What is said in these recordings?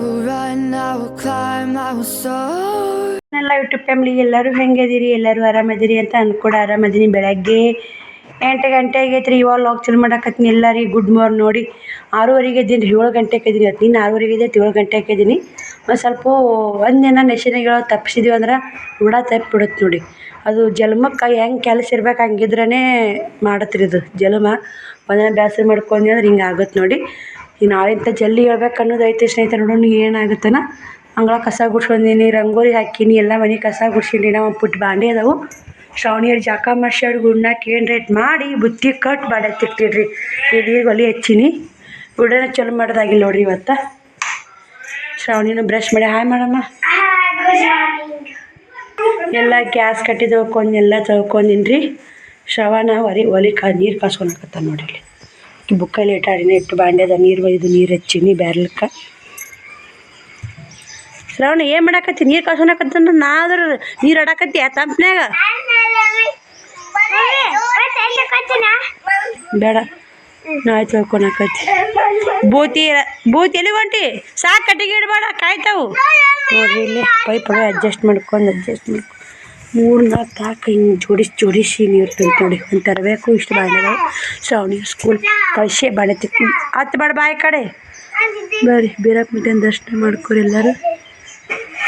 will run, I will climb, I will soar. ಎಲ್ಲ YouTube family ಎಲ್ಲರೂ ಹೆಂಗಿದ್ದೀರಿ? ಎಲ್ಲರೂ ಆರಾಮದಿರಿ ಅಂತ ಕೂಡ ಆರಾಮದೀನಿ. ಬೆಳಗ್ಗೆ 8 ಗಂಟೆ ಆಗೈತ್ರಿ. ಇವಾಗ ಲಾಗ್ ಚಲ್ ಮಾಡಕತ್ತೀನಿ. ಎಲ್ಲರಿಗೆ ಗುಡ್ ಮಾರ್ನಿಂಗ್. ನೋಡಿ 6:30 ಎದ್ದೀನಿ ರೀ. 7 ಗಂಟೆಗೆ ಎದ್ದೀನಿ. ನೀನು 6:30 ಎದ್ದೆ, 7 ಗಂಟೆಗೆ ಎದ್ದೀನಿ. ಒಂದು ಸ್ವಲ್ಪ ಒಂದಿನ ನೆಶಿನಾಗ ತಪ್ಪಿಸಿದ್ವಿ ಅಂದ್ರೆ ರೂಢ ತಪ್ಪಿಬಿಡುತ್ತೆ ನೋಡಿ. ಅದು ಜನ್ಮಕ್ಕೆ ಹೆಂಗೆ ಕೆಲಸ ಇರ್ಬೇಕು ಹಂಗಿದ್ರೇ ಮಾಡತ್ರಿ ಇದು ಜನ್ಮ. ಒಂದಿನ ಬೇಸರ ಮಾಡ್ಕೊಂಡಿ ಅಂದ್ರೆ ಹಿಂಗೆ ಆಗುತ್ತೆ ನೋಡಿ. ಈಗ ನಾಳೆಂತ ಜಲ್ದಿ ಹೇಳ್ಬೇಕು ಅನ್ನೋದು ಐತೆ ಸ್ನೇಹಿತರೆ. ನೋಡೋಣ ಏನಾಗುತ್ತಾನ. ಅಂಗಳ ಕಸ ಗುಡ್ಸ್ಕೊಂಡೀನಿ, ರಂಗೋಲಿ ಹಾಕೀನಿ, ಎಲ್ಲ ಮನೆ ಕಸ ಗುಡ್ಸೀನಿ. ನಾವು ಪುಟ್ಟ ಬಾಂಡೆ ಅದಾವು. ಶ್ರಾವಣಿಯರು ಜಾಕ ಮಾಡ್ಸ್ಯಾಡು ಗುಡ್ನಾಕ ಏನು ರೇಟ್ ಮಾಡಿ ಬುತ್ತಿ ಕಟ್ ಬಾಡೆ ತಿಕ್ತಿಡ್ರಿ. ಇಲ್ಲಿ ಒಲಿ ಹಚ್ಚೀನಿ. ಉಡನೆ ಚಲೋ ಮಾಡೋದಾಗಿಲ್ಲ ನೋಡ್ರಿ ಇವತ್ತು. ಶ್ರಾವಣಿನ ಬ್ರಷ್ ಮಾಡಿ ಹಾಯ್ ಮಾಡಮ್ಮ. ಎಲ್ಲ ಗ್ಯಾಸ್ ಕಟ್ಟಿ ತೊಳ್ಕೊಂಡು ಎಲ್ಲ ತೊಳ್ಕೊಂಡಿನಿ ರೀ. ಶ್ರವಣ ಒಲಿ ನೀರು ಕಾಸ್ಕೊಳಕತ್ತ ನೋಡಿ. ಇಲ್ಲಿ ಬುಕ್ಕಲ್ಲಿ ಇಟ್ಟಾಡಿನ ಇಟ್ಟು ಬಾಂಡೆದ ನೀರು ಒಯ್ದು ನೀರು ಹಚ್ಚೀನಿ ಬ್ಯಾರ್ಲಕ್ಕೆ. ಶ್ರಾವಣ ಏನು ಮಾಡಾಕತ್ತಿ? ನೀರು ಕಾಸ್ಕೊಳಕತ್ತ. ನಾ ಆದ್ರೆ ನೀರು ಆಡಾಕತ್ತಿ ಆ ತಂಪ್ನ್ಯಾಗ. ಬೇಡ ನಾಯಿ ತೊಳ್ಕೊಳಕತ್ತಿ. ಬೂತಿ ಎಲ್ಲಿ ಹೊಂಟಿ? ಸಾಕು ಕಟ್ಟಿಗೆ ಇಡಬೇಡ, ಕಾಯ್ತಾವು ನೋಡ್ರಿ. ಇಲ್ಲೇ ಪೈಪ್ ಅಡ್ಜಸ್ಟ್ ಮಾಡ್ಕೊಂಡು 3-4 ತಾಕ ಹಿಂಗೆ ಜೋಡಿಸಿ ನೀರು ತಂತು ನೋಡಿ. ಒಂದು ತರಬೇಕು. ಇಷ್ಟು ಬಾಂಡೆಗಳು ಶ್ರಾವಣಿ ಸ್ಕೂಲ್ ಕಳಿಸಿ ಬಾಂಡೆ ತಿಕ್ಕಿ ಹತ್ತು ಬಾಡ ಬಾಯಿ ಕಡೆ ಬರ್ರಿ. ಬೀರಪ್ಪ ಮುದ್ದೆನ ದರ್ಶನ ಮಾಡ್ಕೊರಿ ಎಲ್ಲರೂ.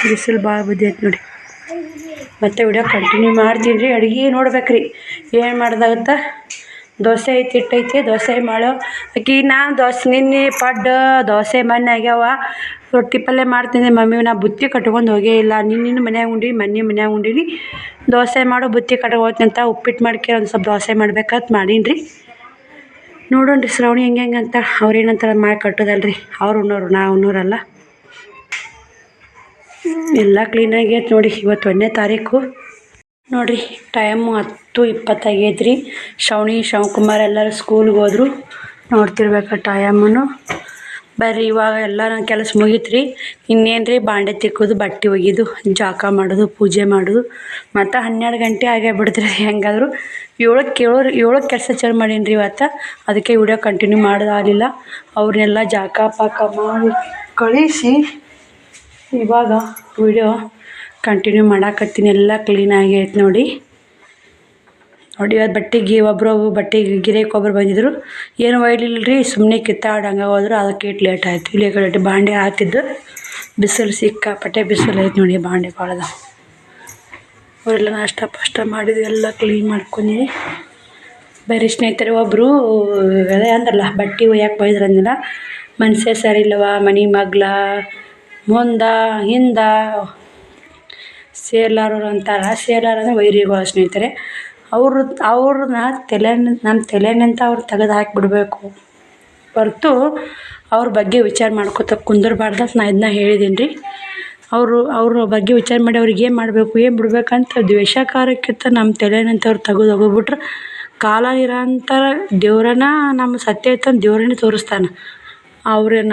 ಬಿಸಿಲು ಭಾಳ ಬುದ್ಧಿ ನೋಡಿ. ಮತ್ತೆ ವಿಡಿಯೋ ಕಂಟಿನ್ಯೂ ಮಾಡ್ತೀನಿ ರೀ. ಅಡುಗೆ ನೋಡ್ಬೇಕ್ರಿ ಏನು ಮಾಡ್ದಾಗತ್ತ. ದೋಸೆ ಐತಿ, ಹಿಟ್ಟೈತಿ, ದೋಸೆ ಮಾಡೋ ಆಕಿ. ನಾನು ನಿನ್ನೆ ದೋಸೆ ಮಣ್ಣೆ ಆಗ್ಯಾವ. ರೊಟ್ಟಿ ಪಲ್ಯ ಮಾಡ್ತೀನಿ ಮಮ್ಮಿ. ನಾ ಬುತ್ತಿ ಕಟ್ಕೊಂಡು ಹೋಗೇ ಇಲ್ಲ. ನಿನ್ನ ಮನ್ಯಾಗ ಉಂಡಿನಿ, ಮನ್ಯಾಗ ಉಂಡಿನಿ. ದೋಸೆ ಮಾಡೋ ಬುತ್ತಿ ಕಟ್ಕೊಂಡು ಹೋಗ್ತೀನಿ ಅಂತ ಉಪ್ಪಿಟ್ಟು ಮಾಡ್ಕೆ ಒಂದು ಸ್ವಲ್ಪ ದೋಸೆ ಮಾಡ್ಬೇಕಂತ ಮಾಡೀನಿ ರೀ. ನೋಡೋಣ ರೀ ಶ್ರಾವಣಿ ಹೆಂಗೆ ಅಂತ. ಅವ್ರೇನಂತಾರೆ ಮಾಡಿ ಕಟ್ಟೋದಲ್ರಿ. ಅವ್ರು ಉಣ್ಣೋರು, ನಾ ಉಣ್ಣೋರಲ್ಲ. ಎಲ್ಲ ಕ್ಲೀನಾಗಿ ಐತೆ ನೋಡಿ. ಇವತ್ತು 1ನೇ ತಾರೀಕು ನೋಡಿರಿ. ಟೈಮು 10:20 ಆಗೈತೆ ರೀ. ಶ್ರಾವಣಿ ಶಿವಕುಮಾರ್ ಎಲ್ಲರೂ ಸ್ಕೂಲ್ಗೆ ಹೋದ್ರು. ನೋಡ್ತಿರ್ಬೇಕು ಟೈಮನ್ನು. ಬರ್ರಿ ಇವಾಗ ಎಲ್ಲ ನನ್ನ ಕೆಲಸ ಮುಗೀತು ರೀ. ಇನ್ನೇನು ರೀ ಬಾಂಡೆ ತಿಕ್ಕೋದು, ಬಟ್ಟೆ ಒಗೆಯೋದು, ಜಾಕ ಮಾಡೋದು, ಪೂಜೆ ಮಾಡೋದು. ಮತ್ತು 12 ಗಂಟೆ ಆಗೇ ಬಿಡ್ತೀರಿ. ಹೆಂಗಾದ್ರು 7ಕ್ಕೆ ಕೆಲಸ ಚಾಲು ಮಾಡೀನಿ ರೀ ಇವತ್ತು. ಅದಕ್ಕೆ ವಿಡಿಯೋ ಕಂಟಿನ್ಯೂ ಮಾಡೋದಾಗಲಿಲ್ಲ. ಅವ್ರನ್ನೆಲ್ಲ ಜಾಕ ಪಾಕ ಮಾಡಿ ಕಳಿಸಿ ಇವಾಗ ವಿಡಿಯೋ ಕಂಟಿನ್ಯೂ ಮಾಡಾಕತ್ತೀನಿ. ಎಲ್ಲ ಕ್ಲೀನಾಗಿ ಐತೆ ನೋಡಿ. ಇವತ್ತು ಬಟ್ಟೆಗೆ ಒಬ್ಬರು ಗಿರೇಕ್ ಒಬ್ಬರು ಬಂದಿದ್ದರು. ಏನು ಒಯ್ಲಿಲ್ಲ ರೀ, ಸುಮ್ಮನೆ ಕಿತ್ತಾಡಂಗೆ ಹೋದ್ರು. ಅದಕ್ಕೆ ಇಟ್ಟು ಲೇಟ್ ಆಯಿತು. ಇಲ್ಲಿ ಕಡೆ ಬಾಂಡೆ ಹಾಕ್ತಿದ್ದು. ಬಿಸಿಲು ಸಿಕ್ಕಾಪಟ್ಟೆ ಬಿಸಿಲು ಐತೆ ನೋಡಿ. ಬಾಂಡೆ ಭಾಳದ. ಅವರೆಲ್ಲ ನಾಷ್ಟ ಮಾಡಿದ್ವಿ, ಎಲ್ಲ ಕ್ಲೀನ್ ಮಾಡ್ಕೊಂಡಿನಿ. ಬೇರೆ ಸ್ನೇಹಿತರೆ ಒಬ್ಬರು ಅದೇ ಅಂದ್ರಲ್ಲ ಬಟ್ಟೆ ಒಯ್ಯಕ್ಕೆ ಬೈದ್ರು ಅಂದಿಲ್ಲ. ಮನುಷ್ಯ ಸರಿ ಇಲ್ಲವ, ಮನೆ ಮಗ್ಲ ಮುಂದೆ ಹಿಂದೆ ಸೇರ್ಲಾರವ್ರು ಅಂತಾರೆ. ಸೇರ್ಲಾರ ಅಂದರೆ ವೈರಿಗಳು ಸ್ನೇಹಿತರೆ. ಅವ್ರನ್ನ ನಮ್ಮ ತಲೆನಂತ ಅವ್ರು ತೆಗೆದು ಹಾಕಿಬಿಡ್ಬೇಕು ಹೊರತು ಅವ್ರ ಬಗ್ಗೆ ವಿಚಾರ ಮಾಡ್ಕೊತ ಕುಂದರ್ಬಾರ್ದು ಅಂತ ನಾ ಇದನ್ನ ಹೇಳಿದ್ದೀನಿ ರೀ. ಅವ್ರ ಬಗ್ಗೆ ವಿಚಾರ ಮಾಡಿ ಅವ್ರಿಗೆ ಏನು ಮಾಡಬೇಕು ಏನು ಬಿಡ್ಬೇಕಂತ ದ್ವೇಷಕಾರಕ್ಕಿಂತ ನಮ್ಮ ತಲೆನಂತವ್ರು ತೆಗೆದು ಹೋಗ್ಬಿಟ್ರೆ ಕಾಲ ನಿರಂತರ ದೇವ್ರನ್ನ ನಮ್ಮ ಸತ್ಯ ಐತಂದು ದೇವ್ರನ್ನೇ ತೋರಿಸ್ತಾನೆ.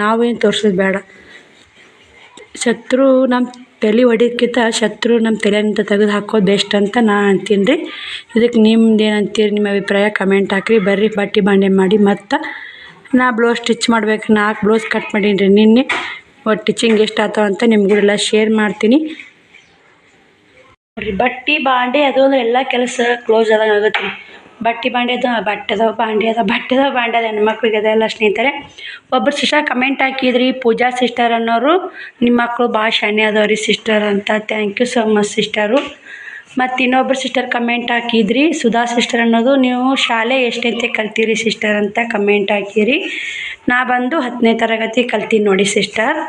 ನಾವೇನು ತೋರಿಸೋದು ಬೇಡ. ಶತ್ರು ನಮ್ಮ ತಲೆ ಹೊಡಿಯೋದ್ಕಿಂತ ಶತ್ರು ನಮ್ಮ ತಲೆಯಂತ ತೆಗೆದು ಹಾಕೋದು ಬೆಸ್ಟ್ ಅಂತ ನಾ ಅಂತೀನಿ ರೀ. ಇದಕ್ಕೆ ನಿಮ್ದು ಏನು ಅಂತೀರಿ? ನಿಮ್ಮ ಅಭಿಪ್ರಾಯ ಕಮೆಂಟ್ ಹಾಕಿರಿ. ಬರ್ರಿ ಬಟ್ಟೆ ಬಾಂಡೆ ಮಾಡಿ ಮತ್ತು ನಾ ಬ್ಲೌಸ್ ಸ್ಟಿಚ್ ಮಾಡ್ಬೇಕು. 4 ಬ್ಲೌಸ್ ಕಟ್ ಮಾಡೀನಿ ರೀ ನಿನ್ನೆ. ಸ್ಟಿಚಿಂಗ್ ಎಷ್ಟು ಆಗ್ತಾವ ಅಂತ ನಿಮ್ಗೂಡೆಲ್ಲ ಶೇರ್ ಮಾಡ್ತೀನಿ ನೋಡಿರಿ. ಬಟ್ಟೆ ಬಾಂಡೆ ಅದು ಅಂದ್ರೆ ಎಲ್ಲ ಕೆಲಸ ಕ್ಲೋಸ್ ಆದಂಗೆ ಆಗುತ್ತೆ ರೀ. ಬಟ್ಟೆ ಬಾಂಡೆ ಅದ ಹೆಣ್ಮಕ್ಳಿಗೆ ಅದೆಲ್ಲ ಸ್ನೇಹಿತರೆ. ಒಬ್ಬರು ಸಿಸ್ಟರ್ ಕಮೆಂಟ್ ಹಾಕಿದ್ರಿ, ಪೂಜಾ ಸಿಸ್ಟರ್ ಅನ್ನೋರು. ನಿಮ್ಮ ಮಕ್ಕಳು ಭಾಳ ಶಾನೆ ಅದಾವ್ರಿ ಸಿಸ್ಟರ್ ಅಂತ. Thank you so much sister. ಮತ್ತು ಇನ್ನೊಬ್ಬರು ಸಿಸ್ಟರ್ ಕಮೆಂಟ್ ಹಾಕಿದ್ರಿ, ಸುಧಾ ಸಿಸ್ಟರ್ ಅನ್ನೋದು. ನೀವು ಶಾಲೆ ಎಷ್ಟಂತೆ ಕಲ್ತೀರಿ ಸಿಸ್ಟರ್ ಅಂತ ಕಮೆಂಟ್ ಹಾಕಿರಿ. ನಾ ಬಂದು 10ನೇ ತರಗತಿ ಕಲ್ತೀನಿ ನೋಡಿ ಸಿಸ್ಟರ್.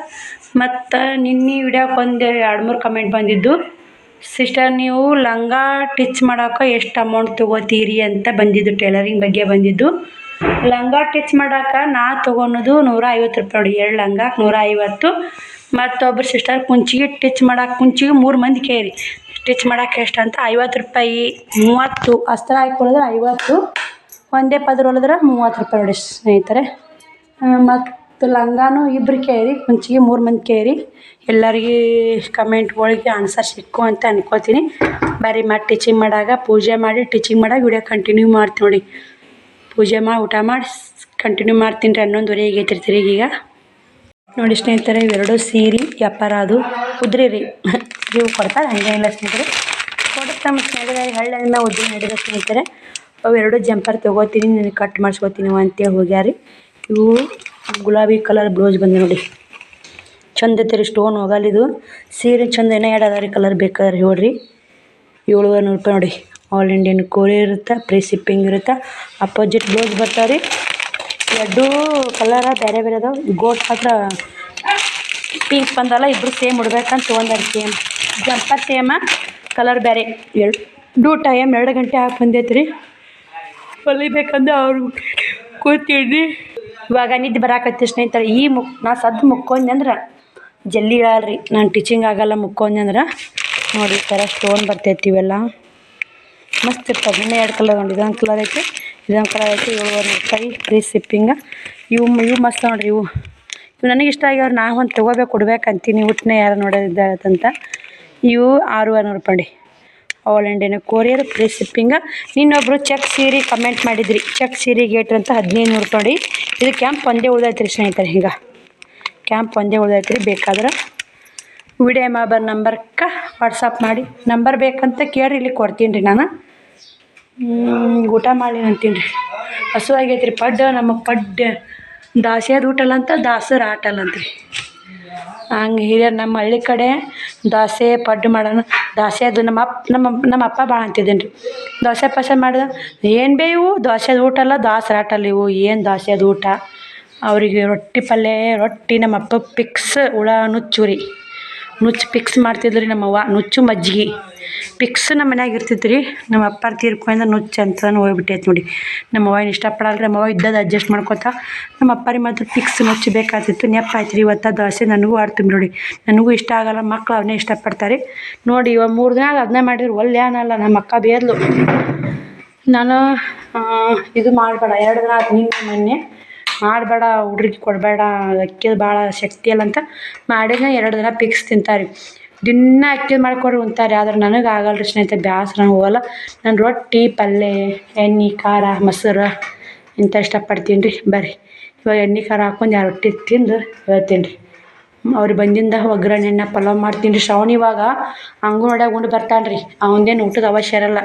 ಮತ್ತು ನಿನ್ನೆ ವಿಡಿಯೋಕ್ಕೆ ಒಂದು 2-3 ಕಮೆಂಟ್ ಬಂದಿದ್ದು. ಸಿಸ್ಟರ್ ನೀವು ಲಂಗ ಟಿಚ್ ಮಾಡೋಕೆ ಎಷ್ಟು ಅಮೌಂಟ್ ತೊಗೋತೀರಿ ಅಂತ ಬಂದಿದ್ದು. ಟೈಲರಿಂಗ್ ಬಗ್ಗೆ ಬಂದಿದ್ದು. ಲಂಗ ಟಿಚ್ ಮಾಡೋಕೆ ನಾ ತೊಗೊಳೋದು 150 ರೂಪಾಯಿ ನೋಡಿ. 2 ಲಂಗಕ್ಕೆ 150. ಮತ್ತೊಬ್ಬರು ಸಿಸ್ಟರ್ ಕುಂಚಿಗೆ ಟಿಚ್ ಮಾಡೋಕೆ 3 ಮಂದಿ ಕೇಳಿ ಸ್ಟಿಚ್ ಮಾಡೋಕೆ ಎಷ್ಟು ಅಂತ 50 ರೂಪಾಯಿ. 30 ಅಸ್ತ್ರ ಹಾಕ್ಕೊಳ್ಳೋದ್ರೆ 50. ಒಂದೇ ಪದ್ರ ಹೊಲಿದ್ರೆ 30 ರೂಪಾಯಿ ನೋಡಿ ಸ್ನೇಹಿತರೆ. ಮತ್ತು ಲಂಗಾನು ಇಬ್ಬರು ಕೇಳಿ, ಕುಂಚಿಗೆ 3 ಮಂದಿ ಕೇಳಿ. ಎಲ್ಲರಿಗೆ ಕಮೆಂಟ್ಗಳಿಗೆ ಆನ್ಸರ್ ಸಿಕ್ಕು ಅಂತ ಅನ್ಕೋತೀನಿ. ಬರೀ ಮಾಡಿ ಟೀಚಿಂಗ್ ಮಾಡಾಗ ಪೂಜೆ ಮಾಡಿ ಟೀಚಿಂಗ್ ಮಾಡಾಗ ವಿಡಿಯೋ ಕಂಟಿನ್ಯೂ ಮಾಡ್ತೀನಿ ನೋಡಿ. ಪೂಜೆ ಮಾಡಿ ಊಟ ಮಾಡಿ ಕಂಟಿನ್ಯೂ ಮಾಡ್ತೀನಿ ರೀ. 11:30 ಆಗೈತೆ ತಿರುಗೀಗ. ನೋಡಿ ಸ್ನೇಹಿತರೆ, ಇವೆರಡು ಸೀರೆ ವ್ಯಾಪಾರ ಅದು ಉದ್ರಿ ರೀ ಇವು ಕೊಡ್ತಾರೆ, ಹಂಗೇನಿಲ್ಲ ಸ್ನೇಹಿತರೆ. ಕೊಡುತ್ತೆ ನಮ್ಮ ಸ್ನೇಹಿತರೆ, ಹಳ್ಳಿಯಿಂದ ಉದ್ರಿ ನಡೆದ ಸ್ನೇಹಿತರೆ. ಅವೆರಡು ಜಂಪರ್ ತೊಗೋತೀನಿ, ನನಗೆ ಕಟ್ ಮಾಡಿಸ್ಕೊತೀನಿ ಅಂತೇಳಿ ಹೋಗ್ಯಾರಿ. ಇವು ಗುಲಾಬಿ ಕಲರ್ ಬ್ಲೌಸ್ ಬಂದು ನೋಡಿ, ಚಂದ ಐತೆ ಸ್ಟೋನ್ ಹೋಗಲಿದು ಸೀರೆ ಚಂದ. ಏನೋ ಎರಡು ಅದಾವ ರೀ ಕಲರ್ ಬೇಕಾದ್ರೆ ಹೇಳ್ರಿ. 700 ರೂಪಾಯಿ ನೋಡಿ. ಆಲ್ ಇಂಡಿಯನ್ ಕೊರಿಯರ್ ಇರುತ್ತೆ, ಫ್ರೀ ಶಿಪ್ಪಿಂಗ್ ಇರುತ್ತೆ. ಅಪೋಸಿಟ್ ಬ್ಲೌಸ್ ಬರ್ತಾವೆ ರೀ. ಎರಡೂ ಕಲರ ಬೇರೆ ಬೇರೆ ಅದಾವೆ. ಗೋಟ್ ಮಾತ್ರ ಪಿಂಕ್ ಬಂದಲ್ಲ, ಇಬ್ಬರು ಸೇಮ್ ಉಡ್ಬೇಕಂತ ತೊಗೊಂಡಾರ. ಸೇಮ್ ಜಂಪರ್ ಸೇಮ, ಕಲರ್ ಬೇರೆ. 2 ಗಂಟೆ ಹಾಕಿ ಬಂದೈತೆ ರೀ. ಹೊಲಿಬೇಕಂದ್ರೆ ಅವ್ರು ಕೂತಿಡ್ರಿ. ಇವಾಗ ನಿದ್ದೆ ಬರಾಕತ್ತಿ ಸ್ನೇಹಿತರೆ. ನಾ ಸದ್ದು ಮುಕ್ಕೊಂಡೆ ಅಂದ್ರೆ ಜಲ್ದಿ ಹೇಳಲ್ರಿ, ನಾನು ಟೀಚಿಂಗ್ ಆಗಲ್ಲ ಮುಕ್ಕೊಂಡೆ ಅಂದ್ರೆ. ನೋಡಿ ಈ ಥರ ಸ್ಟೋನ್ ಬರ್ತೈತಿ. ಇವೆಲ್ಲ ಮಸ್ತ್ ಇರ್ತದೆ. ಇನ್ನೂ 2 ಕಲರ್ ನೋಡಿ, ಇದೊಂದು ಕಲರ್ ಐತಿ, ಇದೊಂದು ಕಲರ್ ಐತಿ. 700 ರೂಪಾಯಿ ಫ್ರೀ ಶಿಪ್ಪಿಂಗ. ಇವು ಮಸ್ತ್ ನೋಡಿರಿ. ಇವು ನನಗೆ ಇಷ್ಟ ಆಗ್ಯಾವ್ರು. ನಾ ಒಂದು ತೊಗೋಬೇಕು, ಕೊಡ್ಬೇಕಂತೀನಿ. ಊಟನೇ ಯಾರು ನೋಡೋದಿದ್ದಾರಂತ. ಇವು 600 ರೂಪಾಯಿ. All Indian courier free shipping. ಇನ್ನೊಬ್ಬರು ಚೆಕ್ ಸೀರೆ ಕಮೆಂಟ್ ಮಾಡಿದ್ರಿ, ಚೆಕ್ ಸೀರೆ ಗೇಟ್ರ್ ಅಂತ 1500 ರೂಪಾಯಿ. ಇದು ಕ್ಯಾಂಪ್ ಒಂದೇ ಉಳ್ದೈತೆ ರೀ ಸ್ನೇಹಿತರೆ. ಹಿಂಗೆ ಕ್ಯಾಂಪ್ ಒಂದೇ ಉಳ್ದೈತೆ ರೀ. ಬೇಕಾದ್ರೆ ವಿಡಿಯೋ ಮಾಡಬಾರ ನಂಬರ್ಗೆ ವಾಟ್ಸಪ್ ಮಾಡಿ. ನಂಬರ್ ಬೇಕಂತ ಕೇಳ್ರಿ, ಇಲ್ಲಿ ಕೊಡ್ತೀನಿ ರೀ ನಾನು. ಊಟ ಮಾಡಿ ಅಂತೀನಿ ರೀ, ಹಸುವಾಗೈತೆ ರೀ. ನಮಗೆ ದಾಸ್ಯದ ಊಟಲ್ಲ ಅಂತ ದಾಸರ ಆಟಲ್ಲ ಅಂತ್ರಿ. ಹಂಗೆ ಹಿರಿಯರು ನಮ್ಮ ಹಳ್ಳಿ ಕಡೆ ದೋಸೆ ಪಡ್ಡು ಮಾಡೋಣ. ದೋಸೆ ಅದು ನಮ್ಮ ಅಪ್ಪ ಭಾಳ ಅಂತಿದ್ದೇನೆ ರೀ. ದೋಸೆ ಪಾಸೆ ಮಾಡಿದ ಏನು ಬೇ ಇವು ದೋಸೆದ ಊಟ ಅಲ್ಲ, ದಾಸರ ಆಟಲ್ಲ ಇವು, ಏನು ದೋಸೆದ ಊಟ. ಅವರಿಗೆ ರೊಟ್ಟಿ ಪಲ್ಯ, ರೊಟ್ಟಿ ನಮ್ಮ ಅಪ್ಪ ಪಿಕ್ಸ್ ಹುಳ ನುಚ್ಚು ರೀ. ನುಚ್ಚು ಪಿಕ್ಸ್ ಮಾಡ್ತಿದ್ರಿ ನಮ್ಮವ್ವ. ನುಚ್ಚು ಮಜ್ಜಿಗೆ ಪಿಕ್ಸ್ ನಮ್ಮ ಮನ್ಯಾಗ ಇರ್ತಿತ್ತು ರೀ. ನಮ್ಮ ಅಪ್ಪ ತೀರ್ಕೊಂಡು ನುಚ್ಚು ಅಂತ ಹೋಗ್ಬಿಟ್ಟೈತೆ ನೋಡಿ. ನಮ್ಮವ್ವ ಏನು ಇಷ್ಟಪಡಲ್ಲ ರೀ. ನಮ್ಮವ್ವ ಇದ್ದದ್ದು ಅಡ್ಜಸ್ಟ್ ಮಾಡ್ಕೊತಾ. ನಮ್ಮ ಅಪ್ಪರಿಗೆ ಮಾತ್ರ ಪಿಕ್ಸ್ ನುಚ್ಚು ಬೇಕಾಗ್ತಿತ್ತು. ನೆಪ್ಪ ಆಯ್ತು ರೀ ಇವತ್ತು ದೋಸೆ. ನನಗೂ ಆಡ್ತೀನಿ ನೋಡಿ, ನನಗೂ ಇಷ್ಟ ಆಗಲ್ಲ, ಮಕ್ಳು ಅವನ್ನೇ ಇಷ್ಟಪಡ್ತಾರೆ ನೋಡಿ. ಇವಾಗ 3 ದಿನ ಅದನ್ನೇ ಮಾಡಿದ್ರು ಒಲ್ಲೆ ಅನ್ನಲ್ಲ. ನಮ್ಮ ಅಕ್ಕ ಬೇದ್ಲು, ನಾನು ಇದು ಮಾಡಬೇಡ 2 ದಿನ ಆಯ್ತು ಮೊನ್ನೆ ಮಾಡಬೇಡ, ಹುಡ್ರಿಗೆ ಕೊಡಬೇಡ, ಅಕ್ಕಿದು ಭಾಳ ಶಕ್ತಿ ಅಲ್ಲ ಅಂತ ಮಾಡಿದ್ರೆ 2 ದಿನ ಪಿಕ್ಸ್ ತಿಂತಾರೆ. ದಿನ ಅಕ್ಕಿ ಮಾಡ್ಕೊಡ್ರಿ ಉಂತಾರೆ. ಆದ್ರೆ ನನಗೆ ಆಗಲ್ಲ ರೀ ಸ್ನೇಹಿತರೆ, ಬ್ಯಾಸ್ರ, ನಾನು ಹೋಗಲ್ಲ. ನಾನು ರೊಟ್ಟಿ ಪಲ್ಯ, ಎಣ್ಣೆ ಖಾರ ಮೊಸರು ಇಂಥ ಇಷ್ಟಪಡ್ತೀನಿ ರೀ. ಬರ್ರಿ ಇವಾಗ ಎಣ್ಣೆ ಖಾರ ಹಾಕ್ಕೊಂಡು 2 ರೊಟ್ಟಿ ತಿಂದು ಹೇಳ್ತೀನಿ ರೀ. ಅವ್ರು ಬಂದಿಂದ ಒಗ್ಗರಣೆನ ಪಲಾವ್ ಮಾಡ್ತೀನಿ ರೀ. ಶ್ರಾವಣ ಇವಾಗ ಅಂಗನವಾಡ್ಯಾಗ ಉಂಡು ಬರ್ತಾನೆ ರೀ. ಅವನದೇನು ಊಟದ ಅವಶ್ಯ ಇರಲ್ಲ.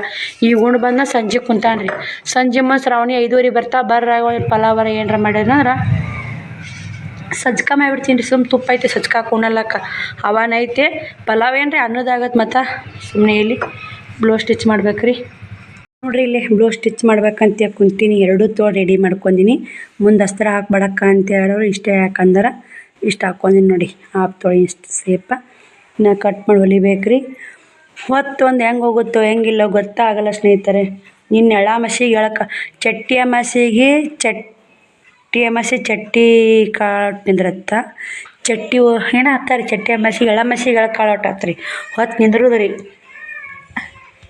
ಈಗ ಉಂಡು ಬಂದ ಸಂಜೆ ಕುಂತಾನೆ ರೀ. ಸಂಜೆ ಶ್ರಾವಣಿ 5:30 ಬರ್ತಾ ಪಲಾವರ ಏನಾರ ಮಾಡಿದ್ರಂದ್ರೆ ಸಜ್ಕ ಮಾಡಿಬಿಡ್ತೀನಿ ರೀ. ತುಪ್ಪ ಐತೆ ಸಜ್ಕ ಹಾಕೊಂಡಲ್ಲಕ್ಕ ಅವನೈತೆ. ಪಲಾವ್ ಏನು ರೀ ಅನ್ನೋದಾಗತ್ತೆ. ಮತ್ತು ಸುಮ್ಮನೆ ಇಲ್ಲಿ ಬ್ಲೌಸ್ ಸ್ಟಿಚ್ ಮಾಡ್ಬೇಕು ರೀ. ನೋಡಿರಿ ಇಲ್ಲಿ ಬ್ಲೌಸ್ ಸ್ಟಿಚ್ ಮಾಡ್ಬೇಕಂತ ಕುಂತೀನಿ. 2 ತೋಳು ರೆಡಿ ಮಾಡ್ಕೊಂಡೀನಿ. ಮುಂದೆ ಅಸ್ತ್ರ ಹಾಕ್ಬೇಡಕ್ಕ ಅಂತ ಹೇಳೋರು. ಇಷ್ಟೇ ಯಾಕಂದ್ರೆ ಇಷ್ಟು ಹಾಕ್ಕೊಂಡಿನಿ ನೋಡಿ. 1/2 ತೋಳು ಇಷ್ಟು ಸೇಪ ನಾ ಕಟ್ ಮಾಡಿ ಹೊಲಿಬೇಕು ರೀ. ಹೊತ್ತೊಂದು ಹೆಂಗೆ ಹೋಗುತ್ತೋ ಹೆಂಗಿಲ್ಲೋ ಗೊತ್ತಾಗಲ್ಲ ಸ್ನೇಹಿತರೆ. ನಿನ್ನ ಎಳ್ಳಾಮಸಿಗೆ ಚಟ್ಟಿ ಅಮಾಸೆಗೆ ಚಟ್ಟಿ ಕಾಳು ನಿಂದ್ರತ್ತ. ಚಟ್ಟಿ ಏನೋ ಹತ್ತಾರೆ ಚಟ್ಟಿ ಅಮಾಸೆಗೆ ಎಳ್ಳಾಮಸಿಗೆ ಕಾಳು ಹೊಟ್ಟಾತ್ರಿ. ಹೊತ್ತು ನಿಂದ್ರದು ರೀ.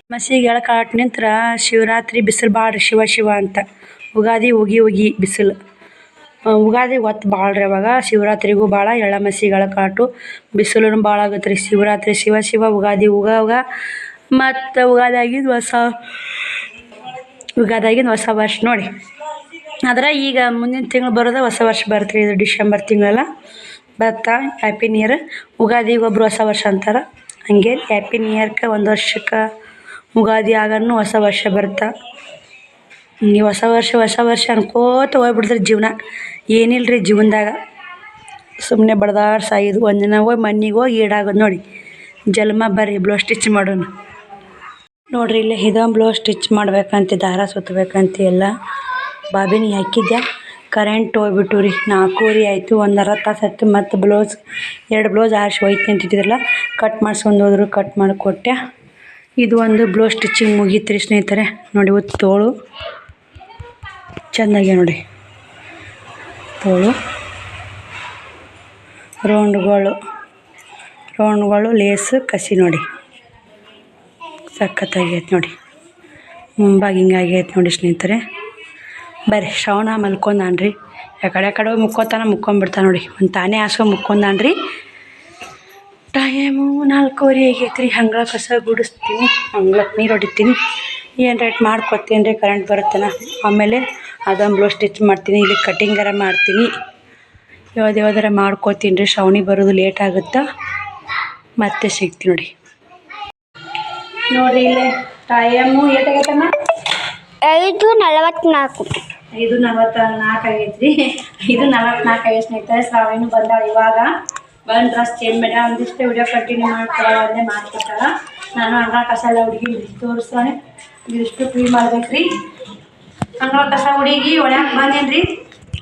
ಅಮಾಸೆಗೆ ಕಾಳು ನಿಂತ್ರ ಶಿವರಾತ್ರಿ ಬಿಸಿಲು ಭಾಳ ರೀ. ಶಿವ ಅಂತ. ಉಗಾದಿ ಉಗಿ ಬಿಸಿಲು. ಉಗಾದಿ ಹೊತ್ತು ಭಾಳ ರೀ. ಅವಾಗ ಶಿವರಾತ್ರಿಗೂ ಭಾಳ, ಎಳ್ಳಾಮಸಿಗೆ ಕಾಟು ಬಿಸಿಲು ಭಾಳ ಆಗುತ್ತೆ ರೀ. ಶಿವರಾತ್ರಿ ಶಿವ, ಉಗಾದಿ ಉಗ ಮತ್ತು ಉಗಾದಾಗಿಂದು ಹೊಸ ವರ್ಷ ನೋಡಿ. ಆದ್ರೆ ಈಗ ಮುಂದಿನ ತಿಂಗಳು ಬರೋದು ಹೊಸ ವರ್ಷ ಬರುತ್ತೆ ರೀ. ಇದು ಡಿಸೆಂಬರ್ ತಿಂಗಳಲ್ಲ ಬರ್ತಾ. Happy new year. ಉಗಾದಿಗೆ ಒಬ್ಬರು ಹೊಸ ವರ್ಷ ಅಂತಾರೆ. ಹಂಗೆ ಹ್ಯಾಪಿ ನ್ಯೂ ಇಯರ್ಗೆ 1 ವರ್ಷಕ್ಕೆ ಉಗಾದಿ ಆಗನ್ನು ಹೊಸ ವರ್ಷ ಬರುತ್ತೆ. ಈ ಹೊಸ ವರ್ಷ ಅನ್ಕೋತ ಹೋಗ್ಬಿಡ್ತಾರೆ ಜೀವನ. ಏನಿಲ್ಲ ರೀ ಜೀವನದಾಗ, ಸುಮ್ಮನೆ ಬಡ್ದಾಡಿ ಸಾಯೋದು. ಒಂದಿನ ಹೋಗಿ ಮನೆಗೆ ಹೋಗಿ ಈಡಾಗೋದು ನೋಡಿ. ಜನ್ಮ ಬರ್ರಿ ಬ್ಲೌಸ್ ಸ್ಟಿಚ್ ಮಾಡೋಣ ನೋಡಿರಿ. ಇಲ್ಲಿ ಇದೊಂದು ಬ್ಲೌಸ್ ಸ್ಟಿಚ್ ಮಾಡ್ಬೇಕಂತ ದಾರ ಸುತ್ತಬೇಕಂತ ಎಲ್ಲ ಬಾಬಿನಿ ಹಾಕಿದ್ದೆ. ಕರೆಂಟ್ ಹೋಗ್ಬಿಟ್ಟು ರೀ. 4:00 ಆಯಿತು. 1.5 ತಾಸು ಆಯ್ತು. ಮತ್ತು 2 ಬ್ಲೌಸ್ ಆರಿಸಿ ಹೋಯ್ತು ಅಂತಿದ್ರಲ್ಲ, ಕಟ್ ಮಾಡ್ಸ್ಕೊಂಡು ಹೋದ್ರು. ಕಟ್ ಮಾಡಿಕೊಟ್ಟೆ. ಇದು ಒಂದು ಬ್ಲೌಸ್ ಸ್ಟಿಚಿಂಗ್ ಮುಗೀತು ರೀ ಸ್ನೇಹಿತರೆ. ನೋಡಿ ತೋಳು ಚೆಂದಾಗಿ ನೋಡಿ. ತೋಳು ರೌಂಡ್ಗಳು ಲೇಸು ಕಸಿ ನೋಡಿ ಸಖತ್ತಾಗೈತೆ ನೋಡಿ. ಮುಂಬಾಗ ಹಿಂಗಾಗೈತೆ ನೋಡಿ ಸ್ನೇಹಿತರೆ. ಬರ್ರಿ ಶ್ರವಣ ಮಲ್ಕೊಂಡಾನ್ರಿ. ಯಾಕಡೆ ಮುಕ್ಕೊಂಬಿಡ್ತಾನೆ ನೋಡಿ. ಒಂದು ತಾನೇ ಹಾಸ್ಕೊಂಡು ಮುಕ್ಕೊಂಡಾನ್ರಿ. ಟೈಮು 4:30 ಆಗೈತೆ ರೀ. ಅಂಗಳ ಕಸ ಗುಡಿಸ್ತೀನಿ, ಅಂಗ್ಳಕ್ಕೆ ನೀರು ಹೊಡಿತೀನಿ, ಏನು ರೇಟ್ ಮಾಡ್ಕೊತೀನಿ ರೀ. ಕರೆಂಟ್ ಬರುತ್ತನ ಆಮೇಲೆ ಅದೊಂದು ಬ್ಲೌಸ್ ಸ್ಟಿಚ್ ಮಾಡ್ತೀನಿ. ಇಲ್ಲಿ ಕಟಿಂಗರ ಮಾಡ್ತೀನಿ. ಯಾವ್ದಾರ ಮಾಡ್ಕೋತೀನಿ ರೀ. ಶ್ರಾವಣಿ ಬರೋದು ಲೇಟ್ ಆಗುತ್ತಾ, ಮತ್ತೆ ಸಿಗ್ತೀನಿ ನೋಡಿರಿ. ಇಲ್ಲಿ ಟೈಮು ಏಟಾಗೈತಮ್ಮ? 5:44. 5:44 ಆಗೈತ್ರಿ. 5:44 ಆಗೈತೆ ಸ್ನೇಹಿತರೆ. ಶ್ರಾವಣಿ ಬಂದಾಳ ಇವಾಗ. ಬಂದು ಡ್ರೆಸ್ ಚೇಂಜ್ ಮಾಡಿ ಒಂದಿಷ್ಟು ವಿಡಿಯೋ ಕಂಟಿನ್ಯೂ ಮಾಡ್ಕೊಳ ಒಂದೇ ಮಾಡ್ಕೊತಾಳ. ನಾನು ಅಂಗಳ ಕಸ ಎಲ್ಲ ಹುಡುಗಿ ತೋರಿಸ್ತಾನೆ. ಇದಿಷ್ಟು ಕ್ಲೀನ್ ಮಾಡ್ಬೇಕ್ರಿ. ಅಂಗಳ ಕಸ ಹುಡುಗಿ ಒಳ್ಯಾಕೆ ಬಂದೇನ್ರಿ.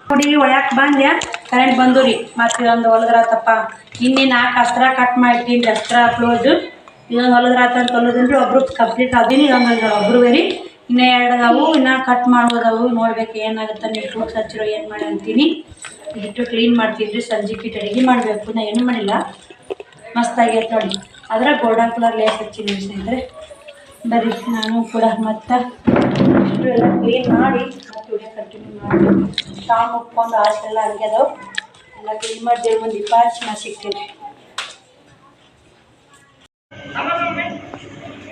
ಹುಡುಗಿ ಒಳ್ಯಾಕೆ ಬಂದೆ, ಕರೆಂಟ್ ಬಂದು ರೀ. ಮತ್ತು ಇದೊಂದು ಹೊಲದ್ರಾತಪ್ಪ. ಇನ್ನೇ 4 ಅಸ್ತ್ರ ಕಟ್ ಮಾಡ್ತೀನಿ ರೀ. ಅಸ್ತ್ರ ಬ್ಲೌಸು ಇದೊಂದು ಹೊಲದ್ರಾತ ಅಂತ ಹೊಲೋದಿಲ್ಲ ರೀ. ಒಬ್ರು ಕಂಪ್ಲೀಟ್ ಆದೀನಿ. ಇದೊಂದು ಒಬ್ರು ಬೇರೆ ಇನ್ನೂ 2 ಅದಾವು. ಇನ್ನೂ ಕಟ್ ಮಾಡೋದವು. ನೋಡ್ಬೇಕು ಏನಾಗುತ್ತೆ. ನೀವು ಫ್ರೂಟ್ಸ್ ಹಚ್ಚಿರೋ ಏನು ಮಾಡಿ ಅಂತೀನಿ. ಇದಿಟ್ಟು ಕ್ಲೀನ್ ಮಾಡ್ತೀನಿ ರೀ. ಸಂಜೆಗೆ ಅಡುಗೆ ಮಾಡಬೇಕು. ನಾ ಏನು ಮಾಡಿಲ್ಲ. ಮಸ್ತಾಗೈತೆ ನೋಡಿ. ಅದರ ಗೋಲ್ಡನ್ ಕಲರ್ ಲೇಸ್ ಹಚ್ಚಿನಿ ಸ್ನೇಹಿತರೆ. ಬರೀ ನಾನು ಕೂಡ ಮತ್ತು ಇಷ್ಟು ಎಲ್ಲ ಕ್ಲೀನ್ ಮಾಡಿ ಮತ್ತು ವಿಡಿಯೋ ಕಂಟಿನ್ಯೂ ಮಾಡಿ ಶಾಮ್ ಉಪ್ಕೊಂಡು ಆಸೆಲ್ಲ ಹಂಗೆ ಅದಾವೆ. ಎಲ್ಲ ಕ್ಲೀನ್ ಮಾಡಿ ದೇವ್ರ ಮುಂದೆ ದೀಪ ಹಚ್ಚಿ ನಾ ಸಿಗ್ತೀನಿ